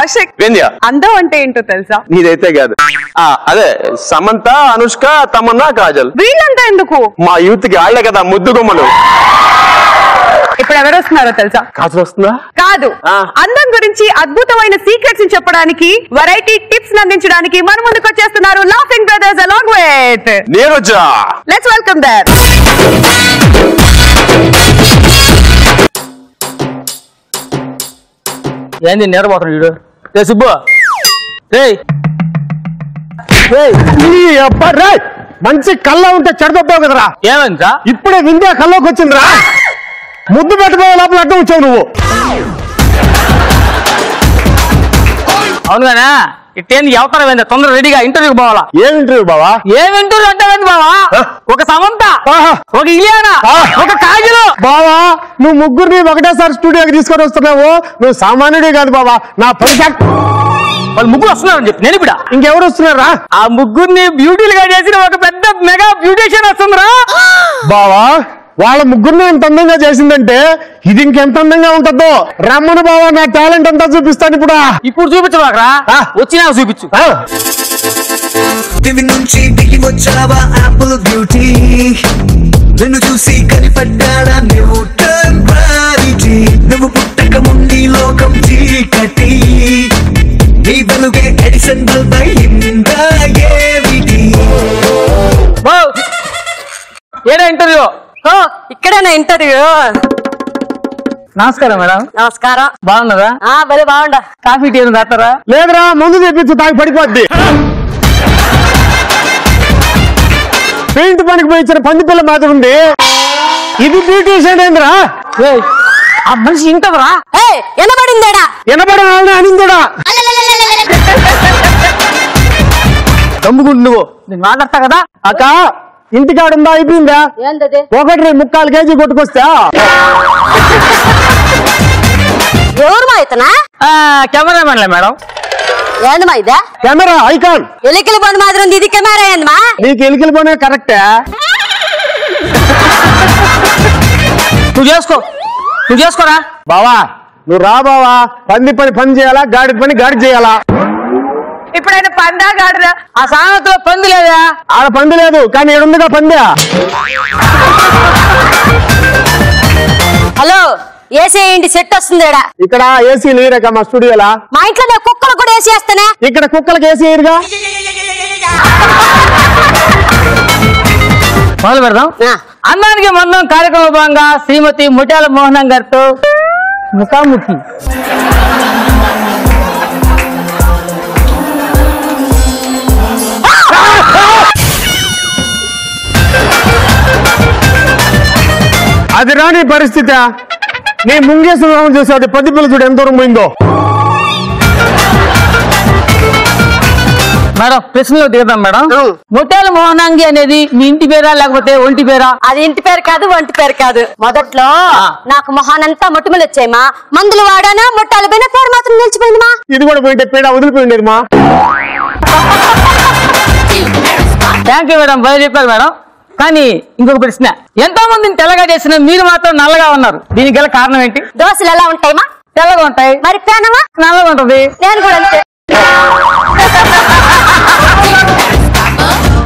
కౌశిక్ వింధ్య అందం అంటే ఏంటో తెలుసా? నీదైతే కాదు. అదే సమంత, అనుష్క, తమన్నా, కాజల్. వీళ్ళంతా ఎందుకు? మా యూత్ కి ఆళ్లే కదా ముద్దు గుమ్మలు. ఇప్పుడు ఎవరు వస్తున్నారో తెలుసా? కాజల్ వస్తుందా? కాదు. అందం గురించి అద్భుతమైన సీక్రెట్స్ చెప్పడానికి, వెరైటీ టిప్స్ అందించడానికి మన ముందుకు వచ్చేస్తున్నారు laughing brothers along with Neeraja. Let's welcome them. ఏంది నిద్రపోతాడు వీడు? సుబ్బు మంచి కళ్ళ ఉంటే చెడదొప్పావు కదరా. ఏమైందా? ఇప్పుడే వింధ్య కల్లోకి వచ్చిందిరా. ముద్దు పెట్టుకోవే లోపల అడ్డం వచ్చావు నువ్వు. అవునుగానా ఇట్టేంది అవతారం ఏందా? తొందర రెడీగా ఇంటర్వ్యూకి పోవాలా. ఏం ఇంటర్వ్యూ బావా? ఏం ఇంటర్వ్యూ అంటావేంది బావా? ఒక సమంత, ఒక ఇలియానా, ఒక కాజలు. బావా నువ్వు ముగ్గురిని ఒకటేసారి స్టూడియోకి తీసుకొని వస్తున్నావు. నువ్వు సామాన్యుడే కాదు బావా, నా పరిచయం. వాళ్ళు ముగ్గురు వస్తున్నారని చెప్పి నేను ఇప్పుడు ఇంకెవరు వస్తున్నారా? ఆ ముగ్గురిని బ్యూటీలుగా చేసిన ఒక పెద్ద మెగా బ్యూటీషియన్ వస్తుందిరా బావా. వాళ్ళ ముగ్గురిని ఎంత అందంగా చేసిందంటే ఇది ఇంకెంత అందంగా ఉంటుందో. రమ్మను బావా, నా టాలెంట్ అంతా చూపిస్తాను ఇప్పుడు. ఇప్పుడు చూపించబాకరా, వచ్చినా చూపించు. నుంచి దిగి వచ్చావా ఆపిల్ బ్యూటీ, నిన్ను చూసి కనిపడ్డాడా నువ్వు టర్న్ క్వాలిటీ. నువ్వు పుట్టక ముందు లోకం చీకటి, నీ వెలుగే ఎడిసన్ బల్బ్ అయిందా ఏమిటి? ఏడా ఇంటర్వ్యూ? ఇక్కడేనా ఇంటర్వ్యూ? నమస్కారం మేడం. నమస్కారం. బాగున్నారా? భలే బాగుండా. Coffee tea తాతారా? లేదురా, ముందు తెప్పించు, తాగి పడిపోద్ది. పెయింట్ పనికి పోయి ఇచ్చిన పంది పిల్ల మాత్రం ఉంది. ఇది బ్యూటీషియన్ ఏంద్రా? ఆ మనిషి ఇంటవరా? ఎనబడిందేడా? ఎనబడాలని అనిందుడా? దమ్ముకుంటు నువ్వు నేను మాట్లాడతా కదా. అక్క ఇంటికాడుందా? అయిపోయిందా? 1.25 కేజీ కొట్టుకొస్తా. ఎవరు మా ఇతనా? కెమెరామెన్లే మేడం. ఏంది మా ఇదే? Camera icon. ఎలికల బండి మాత్రం ఉంది, ఇది కెమెరా ఏందమ్మా? నీకు ఎలికలు పోనే కరెక్టే. నువ్వు చేసుకోరా బావా. నువ్వు రా బావా. పంది పని చేయాలా, గాడి పని గాడి చేయాలా. ఇప్పుడు ఆయన పందా గాడురా? ఆ సామెతలో పంది లేదా? ఆడ పంది లేదు, కానీ ఏడుందిగా పందా. హలో, ఏసీ ఏంటి? సెట్ వస్తుంది. ఇక్కడ ఏసీ లేరక మా స్టూడియోలా. మా ఇంట్లో నేను కుక్కలు కూడా ఏసీ వేస్తానే. ఇక్కడ కుక్కలకి ఏసీ వేయరుగా. మొదలు పెడదాం. అందానికి మందం కార్యక్రమ భాగంగా శ్రీమతి ముట్యాల మోహనం గారితో ముఖాముఖి. అది రాని పరిస్థితి. నీ ముంగేశ్వరం చూసి అది 10 పిల్లలు చూడు ఎంత దూరం పోయిందో. మేడం ప్రశ్నలో దిగుదాం మేడం. ముట్యాల మోహనాంగి అనేది మీ ఇంటి పేరా లేకపోతే ఒంటి పేరా? అది ఇంటి పేరు కాదు, ఒంటి పేరు కాదు. మొదట్లో నాకు మొహానంతా మొట్టమలు వచ్చాయమా, మందులు వాడానా, మొట్టాల పైన పేరు మాత్రం నిలిచిపోయింది మా. ఇది కూడా పోయింటే పేడ వదిలిపోయింది మా. థ్యాంక్ యూ మేడం, బాగా చెప్పారు మేడం. కానీ ఇంకొక ప్రశ్న, ఎంతో మందిని తెల్లగా చేసిన మీరు మాత్రం నల్లగా ఉన్నారు, దీనికి గల కారణం ఏంటి? దోశలు ఎలా ఉంటాయమా? తెల్లగా ఉంటాయి. మరి పేనమా? నల్లగా ఉంటది. నేను కూడా అంతే.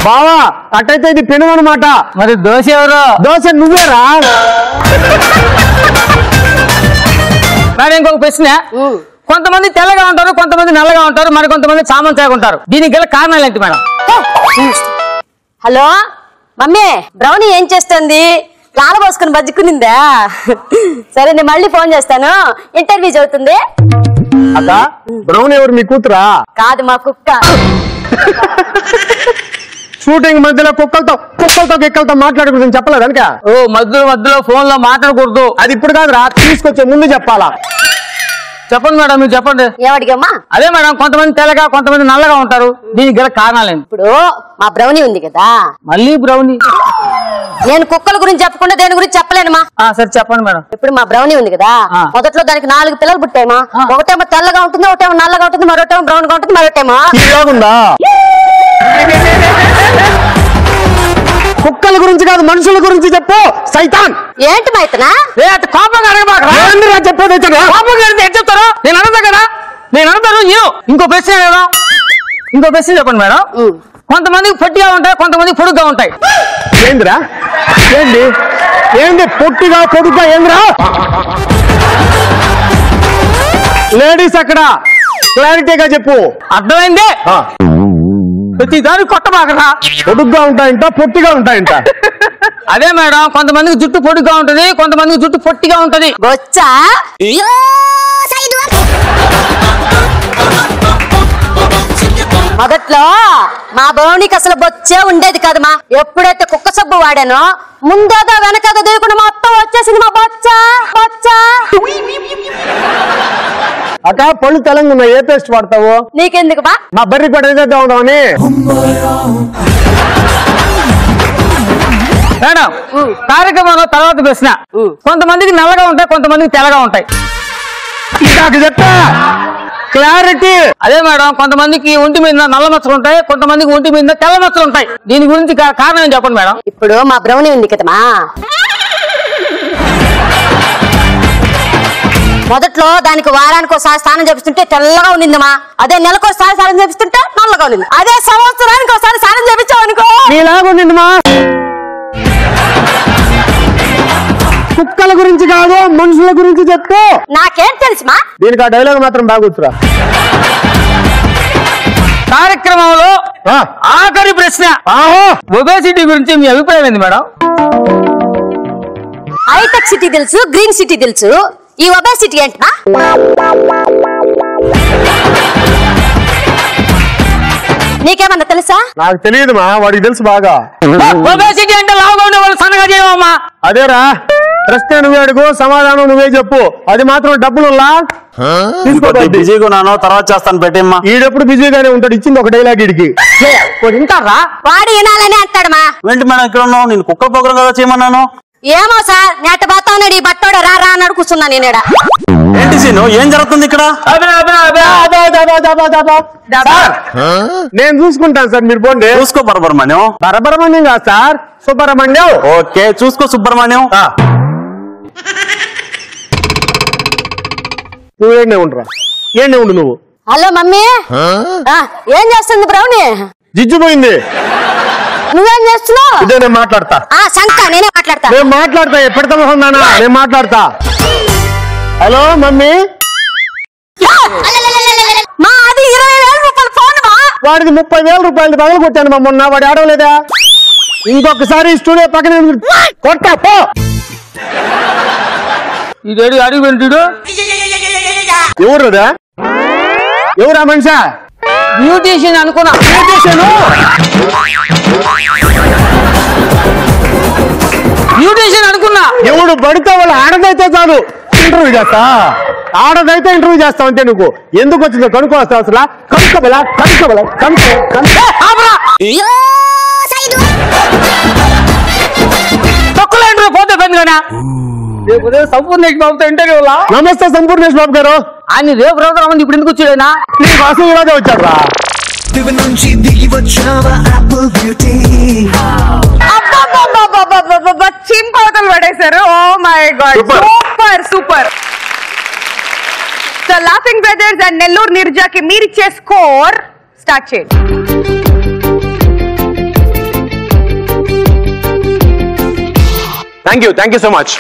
బావా అట్టయితే ఇది పెను అనమాట. మరి దోశ ఎవరు? దోశ నువ్వేరా. మేడం ఇంకొక ప్రశ్న, కొంతమంది తెల్లగా ఉంటారు, కొంతమంది నల్లగా ఉంటారు, మరి కొంతమంది సామంతగా ఉంటారు, దీనికి గల కారణాలు ఏంటి మేడం? హలో మమ్మీ, బ్రౌనీ ఏం చేస్తుంది? లాల పోసుకుని బజ్జుకునిందా? సరే నేను మళ్ళీ ఫోన్ చేస్తాను, ఇంటర్వ్యూ చదువుతుంది. అక్క బ్రౌన్ ఎవరు? మీ కూతురా? కాదు, మా కుక్క. షూటింగ్ మధ్యలో కుక్కలతో గిక్కలతో మాట్లాడకూడదని చెప్పలేదు అనుక. ఓ మధ్యలో ఫోన్ లో మాట్లాడకూడదు. అది ఇప్పుడు కాదు రా, తీసుకొచ్చే ముందు చెప్పాలా. చెప్పండి మేడం, మీరు చెప్పండి. ఏమడిగమ్మా? అదే మేడం, కొంతమంది తెల్లగా కొంతమంది నల్లగా ఉంటారు, దీనికి గల కారణాలు ఏంటి? ఇప్పుడు మా బ్రౌనీ ఉంది కదా. మళ్ళీ బ్రౌనీ? నేను కుక్కల గురించి చెప్పకుండా దేని గురించి చెప్పలేనమ్మా. సరే చెప్పండి మేడం. ఇప్పుడు మా బ్రౌనీ ఉంది కదా, మొదట్లో దానికి 4 పిల్లలు పుట్టాయమా. ఒకటేమో తెల్లగా ఉంటుంది, ఒకటేమో నల్లగా ఉంటుంది, మరోటేమో బ్రౌన్ గా ఉంటుంది, మరోటేమో కుక్కల గురించి కాదు, మనుషుల గురించి చెప్పు సైతాన్. ఏంటి మైతనా? కోపంగా అడగబాకరా. చెప్పేది కోపంగా చెప్తారా? నేను అడగదా కదా. నేను అంటాను ఇంకో ప్రశ్న అడగదాం. ఇంకో ప్రశ్న చెప్పండి మేడం. కొంతమందికి పొట్టిగా ఉంటాయి, కొంతమందికి పొడుగ్గా ఉంటాయి. ఏందిరా? ఏంది పొట్టిగా పొడుగ్గా ఏందిరా? లేడీస్ అక్కడ క్లారిటీగా చెప్పు. అర్థమైంది? ప్రతిదానికి కొట్టబాకరా. పొడుగ్గా ఉంటాయంట, పొట్టిగా ఉంటాయంట. అదే మేడం, కొంతమందికి జుట్టు పొడుగ్గా ఉంటది, కొంతమందికి జుట్టు పొట్టిగా ఉంటది. బొచ్చా మొదట్లో మా భవనికి అసలు బొచ్చే ఉండేది కదమ్మా. ఎప్పుడైతే కుక్క సబ్బు వాడానో ముందేదో వెనకదో దేకుండా మొత్తం వచ్చేసింది మా బొచ్చ. అక్క పళ్ళు తెలంగా ఉన్నాయి, ఏ పేస్ట్ వాడతావు? నీకెందుకు బా? మా బర్రి కూడా ఏదైతే ఉంటామని. మేడం, కార్యక్రమంలో తర్వాత ప్రశ్న. కొంతమందికి నల్లగా ఉంటాయి, కొంతమందికి తెల్లగా ఉంటాయి. నాకు చెప్పా క్లారిటీ. అదే మేడం, కొంతమందికి ఒంటి మీద నల్ల మచ్చలు ఉంటాయి, కొంతమందికి ఒంటి మీద తెల్ల మచ్చలు ఉంటాయి. దీని గురించి కారణం చెప్పండి మేడం. ఇప్పుడు మా బ్రౌని ఉంది కదమ్మా, మొదట్లో దానికి వారానికి ఒకసారి స్నానం చేపిస్తుంటే తెల్లగా ఉన్నిందమ్మా. అదే నెలకు ఒకసారి స్నానం చేపిస్తుంటే నల్లగా ఉన్నింది. అదే సంవత్సరానికి ఒకసారి స్నానం చేపించావు అనుకో నీలాగా ఉన్నిందమ్మా. కుక్కల గురించి కాదు, మనుషుల గురించి చెప్పు. నాకేం తెలుసుమా? దీనికి ఆ డైలాగ్ మాత్రం బాగుతురా. కార్యక్రమంలో ఆఖరి ప్రశ్న. ఒబేసిటీ గురించి మీ అభిప్రాయం ఏంది మేడం? హైటెక్ సిటీ తెలుసు, గ్రీన్ సిటీ తెలుసు, ఈ ఒబేసిటీ ఏంటా? నీకేమన్నా తెలుసా? నాకు తెలియదు మా, వాడికి తెలుసు బాగా. ఒబేసిటీ అంటే లావుగా ఉండే వాళ్ళు సన్నగా చేయమమ్మా. అదేరా, ప్రశ్న నువ్వే అడుగు, సమాధానం నువ్వే చెప్పు. అది మాత్రం డబ్బులు బిజీగా ఉన్నాను, తర్వాత చేస్తాను పెట్టేమ్మా. ఈడెప్పుడు బిజీగానే ఉంటాడు. ఇచ్చింది ఒక డైలాగ్ ఈడికి. వింటారా? వాడు వినాలని అంటాడమ్మా. ఏంటి మేడం ఇక్కడ ఉన్నావు? నేను కుక్కల ప్రోగ్రాం కదా చేయమన్నాను. ఏమో సార్, నెట్ బాతాడు ఈ బట్టోడు రా రా అని అడుగుతున్నా నేనేడా. ఏంటి సీను, ఏం జరుగుతుంది ఇక్కడ? నేను చూసుకుంటాను సార్, మీరు పోండి. చూసుకో సుబ్రహ్మణ్యం. బరబరమణ్యం కాదు సార్, సుబ్రహ్మణ్యం. ఓకే, చూసుకో సుబ్రహ్మణ్యం. నువ్వేండే ఉండరా, ఏండే ఉండు నువ్వు. హలో మమ్మీ, ఏం చేస్తుంది బ్రౌని? జిజ్జు పోయింది. నువ్వేం చేస్తున్నావు? ఇదే నేను మాట్లాడతా. శంక నేనే మాట్లాడతా. నేను మాట్లాడతా, ఎప్పటితో నానా నేను మాట్లాడతా. Hello mummy. మా అది 20,000 రూపాయల ఫోన్ మా. వాడికి 30,000 రూపాయలు పగలు కొట్టాను మా మొన్న. వాడు ఆడవలేదా? ఇంకొకసారి స్టూడియో పక్కన కొట్టా పో. ఇదేడు అడిగి వెంటుడు. ఎవరుదా? ఎవరా మనిషా? బ్యూటీషియన్ అనుకున్నా. బ్యూటీషియన్ అనుకున్నా. ఎవడు పడితే వాళ్ళు ఆడదైతే చాలు ఇంటర్వ్యూ చేస్తా. ఆడదైతే ఇంటర్వ్యూ చేస్తావు అంతే. నువ్వు ఎందుకు వచ్చిందో కనుక్కోవస్తా. అసలు కనుక్కోబలా తక్కువ ఇంటర్వ్యూ పోతే పెందుగా సంపూర్ణేష్ బాబుతో ఇంటర్వ్యూలా. నమస్తే సంపూర్ణేష్ బాబు గారు. ఆయన రేపు ప్రోగ్రామ్ ఇప్పుడు ఎందుకు వచ్చాడైనా? నీకోసం ఈరోజే వచ్చాడు రా. నుంచి దిగి వచ్చావా యాపిల్ బ్యూటీ. చింపవతలు పడేశారు. Oh my God, super super. So laughing brothers and Nellore నిర్జాకి మీరిచ్చే స్కోర్ స్టార్ట్ చేయండి. Thank you so much.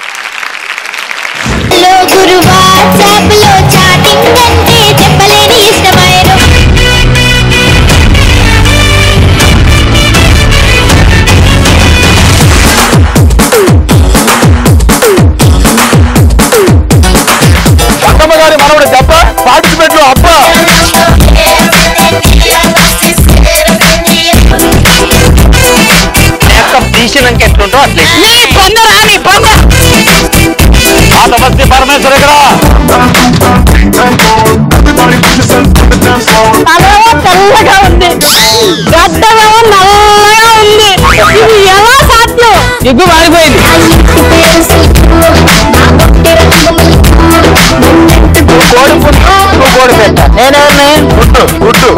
గారి మనవడు దెబ్బ పార్టిసిపేట్ లో అబ్బా. తీసినాక ఎట్లుంటో అట్లే. సమస్య పరమేశ్వర ఇక్కడ తెల్లగా ఉంది, గడ్డమేమో నల్లగా ఉంది. ఇది ఎలా సాధ్యం? ఎగ్గు మారిపోయింది. కోడి పుట్టు, నువ్వు కోడి పెట్ట. నేనే గుడ్డు.